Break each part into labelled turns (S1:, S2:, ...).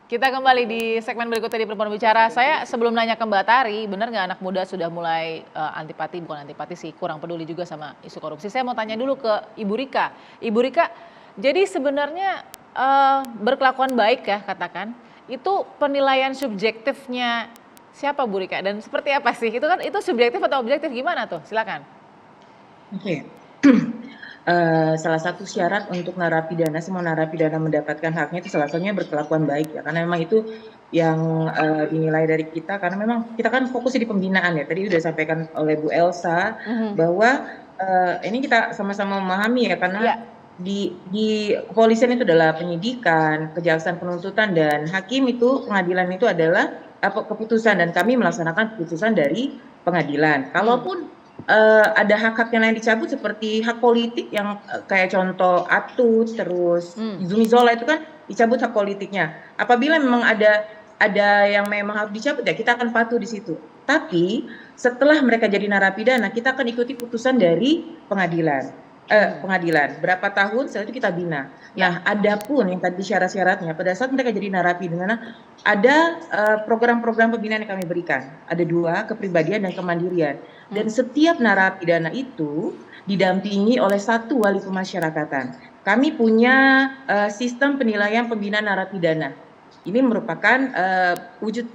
S1: Kita kembali di segmen berikutnya di Perempuan Bicara. Saya sebelum nanya ke Mbak Tari, benar nggak anak muda sudah mulai antipati, bukan antipati sih, kurang peduli juga sama isu korupsi. Saya mau tanya dulu ke Ibu Rika. Ibu Rika, jadi sebenarnya berkelakuan baik ya katakan, itu penilaian subjektifnya siapa Bu Rika? Dan seperti apa sih? Itu kan itu subjektif atau objektif gimana tuh? Silakan.
S2: Oke. Salah satu syarat untuk narapidana, semua narapidana mendapatkan haknya itu salah satunya berkelakuan baik ya, karena memang itu yang dinilai dari kita, karena memang kita kan fokusnya di pembinaan ya. Tadi sudah disampaikan oleh Bu Elsa bahwa ini kita sama-sama memahami ya, karena di kepolisian itu adalah penyidikan, kejaksaan, penuntutan, dan hakim itu, pengadilan itu adalah keputusan, dan kami melaksanakan keputusan dari pengadilan. Kalaupun ada hak-hak yang lain dicabut seperti hak politik yang kayak contoh Atut, terus Zumi Zola itu kan dicabut hak politiknya. Apabila memang ada yang memang harus dicabut ya kita akan patuh di situ. Tapi setelah mereka jadi narapidana kita akan ikuti putusan dari pengadilan. Berapa tahun setelah itu kita bina. Nah, adapun yang tadi syarat-syaratnya pada saat mereka jadi narapidana ada program-program pembinaan yang kami berikan. Ada 2, kepribadian dan kemandirian. Dan setiap narapidana itu didampingi oleh 1 wali pemasyarakatan. Kami punya sistem penilaian pembinaan narapidana. Ini merupakan wujud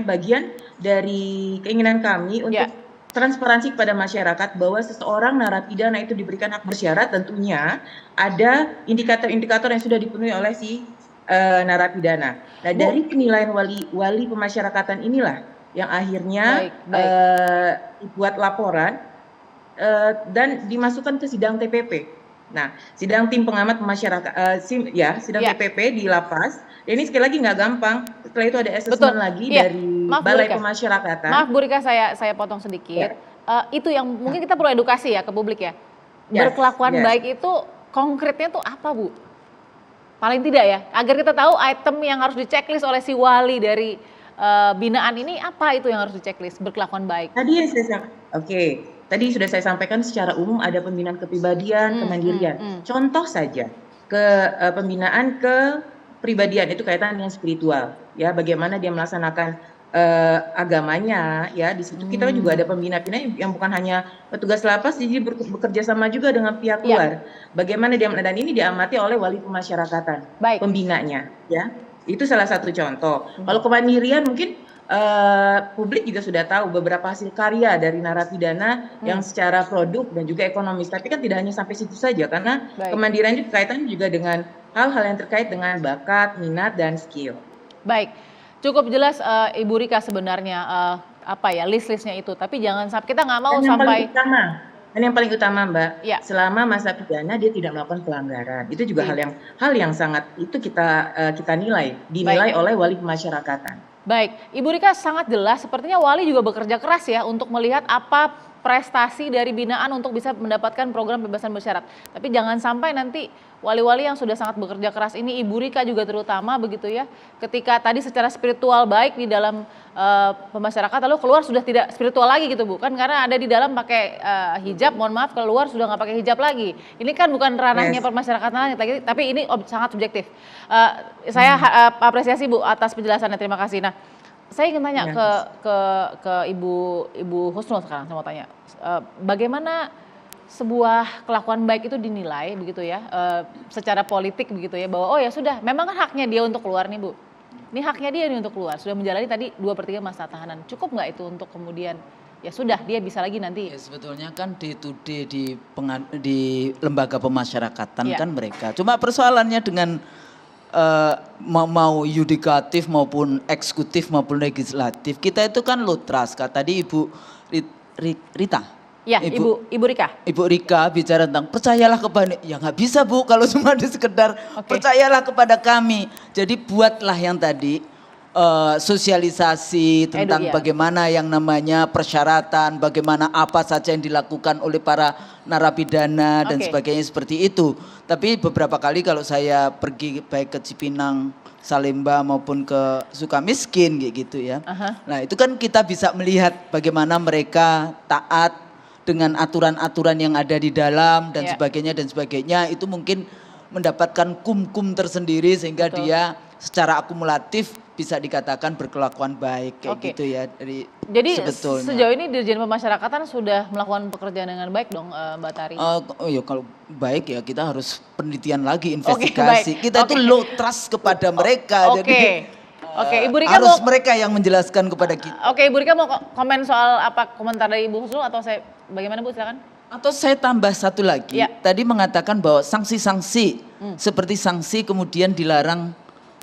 S2: bagian dari keinginan kami untuk transparansi kepada masyarakat bahwa seseorang narapidana itu diberikan hak bersyarat, tentunya ada indikator-indikator yang sudah dipenuhi oleh si narapidana. Nah, dari penilaian wali pemasyarakatan inilah yang akhirnya dibuat laporan dan dimasukkan ke sidang TPP. Nah, sidang tim pengamat masyarakat, sidang TPP di lapas. Ini sekali lagi nggak gampang. Setelah itu ada assessment lagi dari Balai Pemasyarakatan.
S1: Maaf Bu Rika, saya potong sedikit. Itu yang mungkin kita perlu edukasi ya ke publik ya. Berkelakuan baik itu konkretnya tuh apa Bu? Paling tidak ya, agar kita tahu item yang harus diceklis oleh si wali dari binaan ini apa itu yang harus diceklis berkelakuan baik.
S2: Tadi sudah saya sampaikan secara umum ada pembinaan kepribadian, kemandirian. Contoh saja ke pembinaan kepribadian itu kaitan dengan spiritual, ya bagaimana dia melaksanakan agamanya, ya di situ kita juga ada pembina-pembina yang bukan hanya petugas lapas, jadi bekerja sama juga dengan pihak luar. Bagaimana dia, dan ini diamati oleh wali pemasyarakatan, pembinanya, ya itu salah satu contoh. Kalau kemandirian mungkin publik juga sudah tahu beberapa hasil karya dari narapidana yang secara produk dan juga ekonomis. Tapi kan tidak hanya sampai situ saja, karena kemandirian juga kaitan juga dengan hal-hal yang terkait dengan bakat, minat, dan skill.
S1: Baik, cukup jelas Ibu Rika sebenarnya list-listnya itu. Tapi jangan sampai kita nggak mau sampai.
S2: Dan yang paling utama Mbak, selama masa pidana dia tidak melakukan pelanggaran. Itu juga hal yang sangat itu kita dinilai oleh wali pemasyarakatan.
S1: Baik, Ibu Rika sangat jelas sepertinya wali juga bekerja keras ya untuk melihat apa prestasi dari binaan untuk bisa mendapatkan program pembebasan bersyarat. Tapi jangan sampai nanti wali-wali yang sudah sangat bekerja keras ini, Ibu Rika juga terutama begitu ya, ketika tadi secara spiritual baik di dalam pemasyarakat lalu keluar sudah tidak spiritual lagi gitu Bu, kan karena ada di dalam pakai hijab, mohon maaf keluar sudah nggak pakai hijab lagi. Ini kan bukan ranahnya permasyarakatan lagi, tapi ini sangat subjektif. Saya apresiasi Bu atas penjelasannya, terima kasih. Nah, saya ingin tanya ke Ibu Husnul sekarang, saya mau tanya bagaimana sebuah kelakuan baik itu dinilai begitu ya, secara politik begitu ya, bahwa oh ya sudah, memang kan haknya dia untuk keluar nih Bu. Ini haknya dia nih untuk keluar, sudah menjalani tadi 2/3 masa tahanan. Cukup nggak itu untuk kemudian ya sudah dia bisa lagi nanti?
S3: Ya, sebetulnya kan di lembaga pemasyarakatan kan mereka. Cuma persoalannya dengan mau yudikatif maupun eksekutif maupun legislatif, kita itu kan low trust. Tadi Ibu Rita.
S1: Ya, Ibu Rika.
S3: Ibu Rika bicara tentang percayalah kepada, ya nggak bisa Bu kalau cuma di sekedar percayalah kepada kami. Jadi buatlah yang tadi sosialisasi tentang bagaimana yang namanya persyaratan, bagaimana apa saja yang dilakukan oleh para narapidana dan sebagainya seperti itu. Tapi beberapa kali kalau saya pergi baik ke Cipinang, Salemba maupun ke Sukamiskin gitu ya. Nah itu kan kita bisa melihat bagaimana mereka taat dengan aturan-aturan yang ada di dalam dan sebagainya itu mungkin mendapatkan kum-kum tersendiri sehingga
S1: Betul.
S3: dia secara akumulatif bisa dikatakan berkelakuan baik kayak gitu ya dari
S1: Jadi
S3: sebetulnya.
S1: sejauh ini Dirjen Pemasyarakatan sudah melakukan pekerjaan dengan baik dong Mbak Tari?
S3: Oh ya kalau baik ya kita harus penelitian lagi,
S1: baik.
S3: investigasi. Kita itu low trust kepada mereka. Jadi
S1: Ibu Rika
S3: harus
S1: mau
S3: mereka yang menjelaskan kepada kita.
S1: Ibu Rika mau komen soal apa komentar dari Ibu Husnul atau saya bagaimana Bu, silakan.
S3: Atau saya tambah satu lagi.
S1: Ya.
S3: Tadi mengatakan bahwa sanksi-sanksi seperti sanksi kemudian dilarang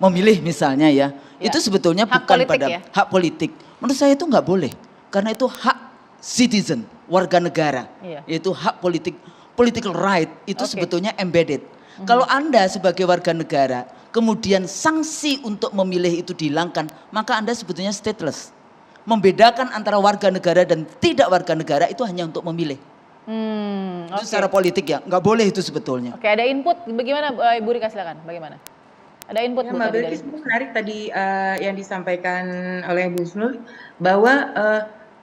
S3: memilih misalnya ya.
S1: Ya.
S3: Itu sebetulnya
S1: Hak
S3: bukan
S1: politik
S3: pada
S1: ya?
S3: hak politik. Menurut saya itu nggak boleh. Karena itu hak citizen, warga negara.
S1: Iya.
S3: Yaitu hak politik, political right itu
S1: Oke.
S3: sebetulnya embedded. Kalau Anda sebagai warga negara kemudian sanksi untuk memilih itu dihilangkan, maka Anda sebetulnya stateless. Membedakan antara warga negara dan tidak warga negara itu hanya untuk memilih. Itu secara politik ya, nggak boleh itu sebetulnya.
S1: Oke, ada input bagaimana Ibu Rika, silakan. Bagaimana? Ada input
S2: Ya,
S1: Bu
S2: Mbak
S1: tadi dari
S2: Bilkis, menarik tadi yang disampaikan oleh Bu Husnul bahwa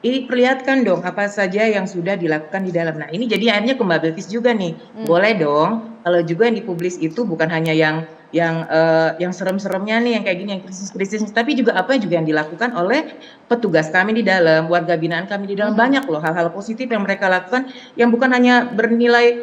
S2: ini perlihatkan dong apa saja yang sudah dilakukan di dalam. Nah ini jadi akhirnya ke Mbak Bilkis juga nih, boleh dong kalau juga yang dipublis itu bukan hanya yang serem-seremnya nih yang kayak gini, yang krisis-krisis, tapi juga apa juga yang dilakukan oleh petugas kami di dalam, warga binaan kami di dalam. Banyak loh hal-hal positif yang mereka lakukan yang bukan hanya bernilai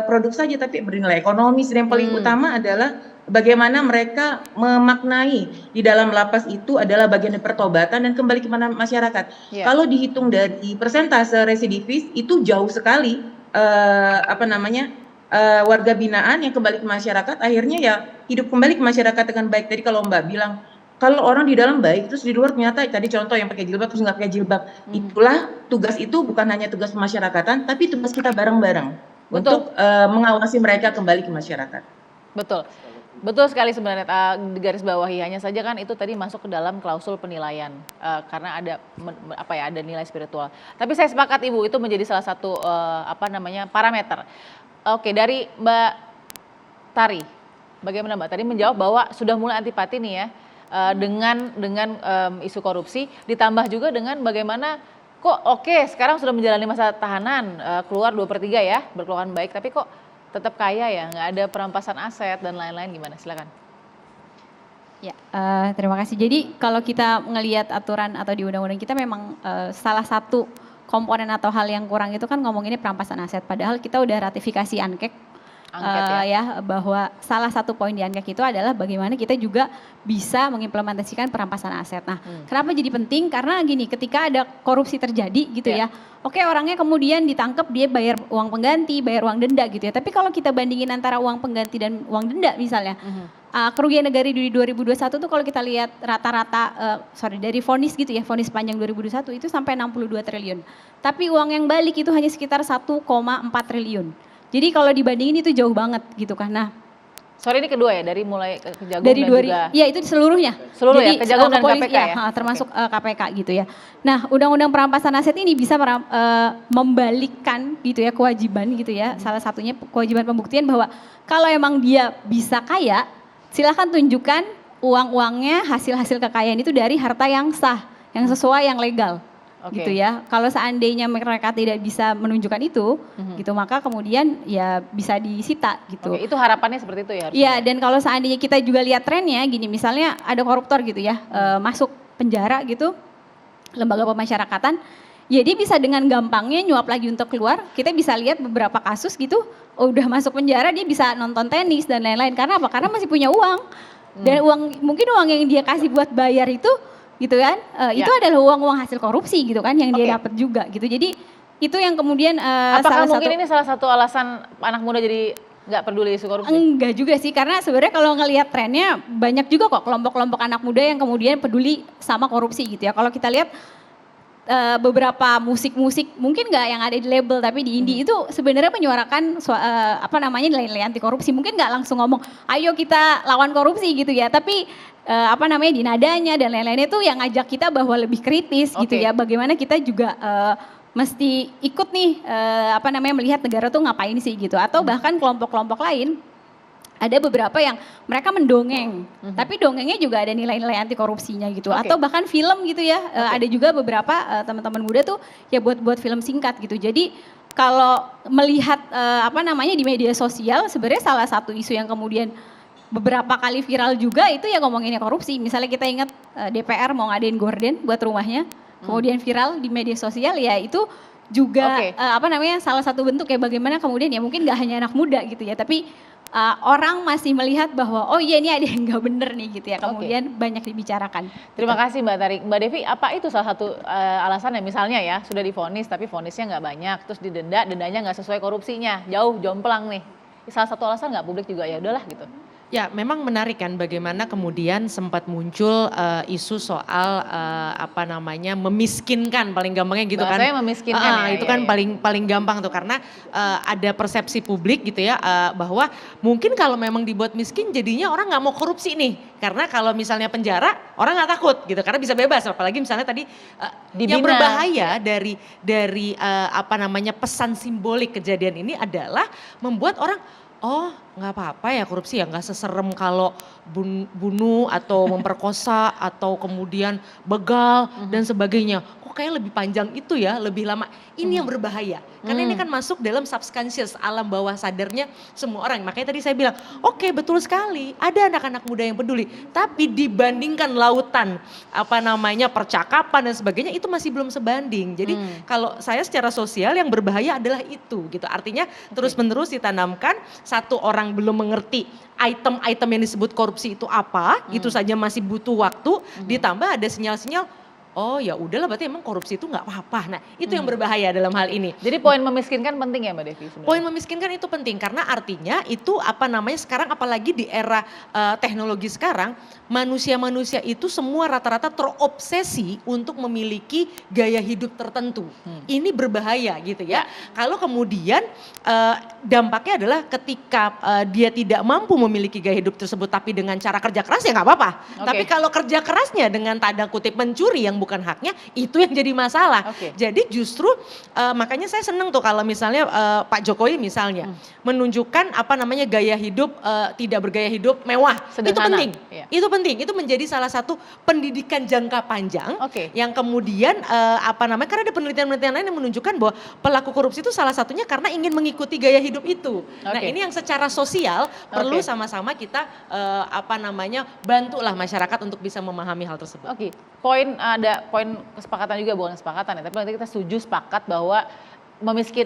S2: produk saja tapi bernilai ekonomis, dan yang paling utama adalah bagaimana mereka memaknai di dalam lapas itu adalah bagian dari pertobatan dan kembali ke masyarakat.
S1: Yeah.
S2: Kalau dihitung dari persentase residivis itu jauh sekali warga binaan yang kembali ke masyarakat akhirnya ya hidup kembali ke masyarakat dengan baik. Tadi kalau Mbak bilang kalau orang di dalam baik terus di luar ternyata tadi contoh yang pakai jilbab terus nggak pakai jilbab, itulah tugas itu bukan hanya tugas pemasyarakatan tapi tugas kita bareng-bareng untuk mengawasi mereka kembali ke masyarakat.
S1: Betul. Betul sekali sebenarnya, di garis bawahi, hanya saja kan itu tadi masuk ke dalam klausul penilaian karena ada ada nilai spiritual. Tapi saya sepakat Ibu, itu menjadi salah satu parameter. Oke, dari Mbak Tari, bagaimana Mbak Tari menjawab bahwa sudah mulai antipati nih ya dengan isu korupsi, ditambah juga dengan bagaimana kok sekarang sudah menjalani masa tahanan, keluar 2/3 ya, berkelakuan baik, tapi kok tetap kaya ya, nggak ada perampasan aset dan lain-lain, gimana? Silakan.
S4: Ya, terima kasih. Jadi kalau kita ngelihat aturan atau di undang-undang kita memang salah satu komponen atau hal yang kurang itu kan ngomonginnya perampasan aset. Padahal kita udah ratifikasi ANKEK. Bahwa salah satu poin di ANKEK itu adalah bagaimana kita juga bisa mengimplementasikan perampasan aset. Nah, kenapa jadi penting? Karena gini, ketika ada korupsi terjadi gitu ya, orangnya kemudian ditangkap, dia bayar uang pengganti, bayar uang denda gitu ya. Tapi kalau kita bandingin antara uang pengganti dan uang denda misalnya, kerugian negara di 2021 tuh kalau kita lihat rata-rata, dari vonis gitu ya, vonis panjang 2021 itu sampai 62 triliun. Tapi uang yang balik itu hanya sekitar 1,4 triliun. Jadi kalau dibandingin itu jauh banget gitu kan. Nah,
S1: ini kedua ya, dari mulai Kejagung
S4: dari
S1: dan juga...
S4: Iya itu seluruhnya.
S1: Jadi, ya, Kejagung dan KPK ya?
S4: Termasuk KPK gitu ya. Nah, undang-undang perampasan aset ini bisa membalikkan gitu ya kewajiban gitu ya. Salah satunya kewajiban pembuktian bahwa kalau emang dia bisa kaya, silakan tunjukkan uang-uangnya, hasil-hasil kekayaan itu dari harta yang sah, yang sesuai, yang legal. Gitu ya. Kalau seandainya mereka tidak bisa menunjukkan itu, gitu maka kemudian ya bisa disita gitu.
S1: Itu harapannya seperti itu ya?
S4: Iya, dan kalau seandainya kita juga lihat trennya gini, misalnya ada koruptor gitu ya, masuk penjara gitu, lembaga pemasyarakatan, ya dia bisa dengan gampangnya nyuap lagi untuk keluar. Kita bisa lihat beberapa kasus gitu, udah masuk penjara dia bisa nonton tenis dan lain-lain. Karena apa? Karena masih punya uang. Dan mungkin uang yang dia kasih buat bayar itu gitu kan, itu adalah uang-uang hasil korupsi gitu kan yang dia dapat juga gitu. Jadi itu yang kemudian
S1: apakah mungkin ini salah satu alasan anak muda jadi nggak peduli isu korupsi? Enggak
S4: juga sih, karena sebenarnya kalau ngelihat trennya banyak juga kok kelompok-kelompok anak muda yang kemudian peduli sama korupsi gitu ya. Kalau kita lihat beberapa musik-musik mungkin nggak yang ada di label tapi di indie itu sebenarnya menyuarakan nilai-nilai anti korupsi. Mungkin nggak langsung ngomong ayo kita lawan korupsi gitu ya, tapi di nadanya dan lain-lainnya itu yang ngajak kita bahwa lebih kritis gitu ya, bagaimana kita juga mesti ikut nih melihat negara tuh ngapain sih gitu, atau bahkan kelompok-kelompok lain ada beberapa yang mereka mendongeng, tapi dongengnya juga ada nilai-nilai anti korupsinya gitu, atau bahkan film gitu ya, ada juga beberapa teman-teman muda tuh ya buat film singkat gitu. Jadi kalau melihat apa namanya di media sosial, sebenarnya salah satu isu yang kemudian beberapa kali viral juga itu ya ngomonginnya korupsi. Misalnya kita ingat DPR mau ngadain gorden buat rumahnya, kemudian viral di media sosial, ya itu juga apa namanya salah satu bentuk ya bagaimana kemudian ya mungkin gak hanya anak muda gitu ya, tapi orang masih melihat bahwa oh iya ini ada yang nggak bener nih gitu ya, kemudian banyak dibicarakan.
S1: Terima kasih Mbak Tarik. Mbak Devi, apa itu salah satu alasan ya, misalnya ya sudah divonis tapi vonisnya nggak banyak, terus didenda, dendanya nggak sesuai korupsinya, jauh jomplang nih. Salah satu alasan nggak publik juga ya udahlah gitu.
S5: Ya, memang menarik kan bagaimana kemudian sempat muncul isu soal apa namanya memiskinkan, paling gampangnya gitu kan.
S1: Bahasanya memiskinkan ya.
S5: Itu kan paling gampang tuh karena ada persepsi publik gitu ya bahwa mungkin kalau memang dibuat miskin jadinya orang nggak mau korupsi nih. Karena kalau misalnya penjara orang nggak takut gitu karena bisa bebas, apalagi misalnya tadi yang berbahaya dari apa namanya pesan simbolik kejadian ini adalah membuat orang oh nggak apa-apa ya korupsi ya, nggak seserem kalau bunuh atau memperkosa atau kemudian begal dan sebagainya. Kok kayak lebih panjang itu ya, lebih lama. Ini yang berbahaya. Karena ini kan masuk dalam subconscious, alam bawah sadarnya semua orang. Makanya tadi saya bilang, oke betul sekali ada anak-anak muda yang peduli. Tapi dibandingkan lautan apa namanya percakapan dan sebagainya itu masih belum sebanding. Jadi kalau saya secara sosial yang berbahaya adalah itu gitu. Artinya terus-menerus ditanamkan satu orang belum mengerti item-item yang disebut korupsi itu apa, itu saja masih butuh waktu, ditambah ada sinyal-sinyal oh ya udahlah berarti emang korupsi itu nggak apa-apa. Nah itu yang berbahaya dalam hal ini.
S1: Jadi poin memiskinkan penting ya Mbak Devi sebenarnya?
S5: Poin memiskinkan itu penting karena artinya itu apa namanya sekarang apalagi di era teknologi sekarang manusia-manusia itu semua rata-rata terobsesi untuk memiliki gaya hidup tertentu. Ini berbahaya gitu ya. Kalau kemudian dampaknya adalah ketika dia tidak mampu memiliki gaya hidup tersebut tapi dengan cara kerja keras ya nggak apa-apa. Tapi kalau kerja kerasnya dengan tanda kutip mencuri yang bukan haknya itu yang jadi masalah. Jadi justru makanya saya senang tuh kalau misalnya Pak Jokowi misalnya menunjukkan apa namanya gaya hidup tidak bergaya hidup mewah.
S1: Sederhana.
S5: Itu penting. Itu penting. Itu menjadi salah satu pendidikan jangka panjang yang kemudian apa namanya karena ada penelitian-penelitian lain yang menunjukkan bahwa pelaku korupsi itu salah satunya karena ingin mengikuti gaya hidup itu. Nah, ini yang secara sosial perlu sama-sama kita apa namanya bantulah masyarakat untuk bisa memahami hal tersebut.
S1: Ada poin kesepakatan juga, bukan kesepakatan ya, tapi nanti kita setuju sepakat bahwa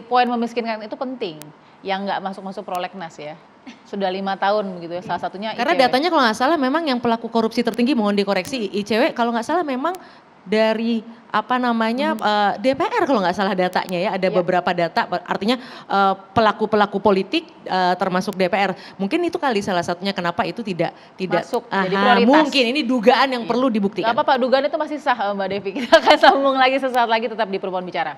S1: poin memiskinkan itu penting, yang nggak masuk prolegnas ya. Sudah 5 tahun begitu ya, salah satunya
S5: karena
S1: ICW.
S5: Datanya kalau nggak salah memang yang pelaku korupsi tertinggi, mohon dikoreksi ICW, kalau nggak salah memang dari apa namanya DPR kalau nggak salah datanya ya, ada beberapa data artinya pelaku-pelaku politik termasuk DPR. Mungkin itu kali salah satunya kenapa itu tidak
S1: masuk jadi prioritas.
S5: Mungkin ini dugaan yang perlu dibuktikan.
S1: Gak apa-apa, dugaan itu masih sah Mbak Devi. Kita akan sambung lagi sesaat lagi, tetap di Perempuan Bicara.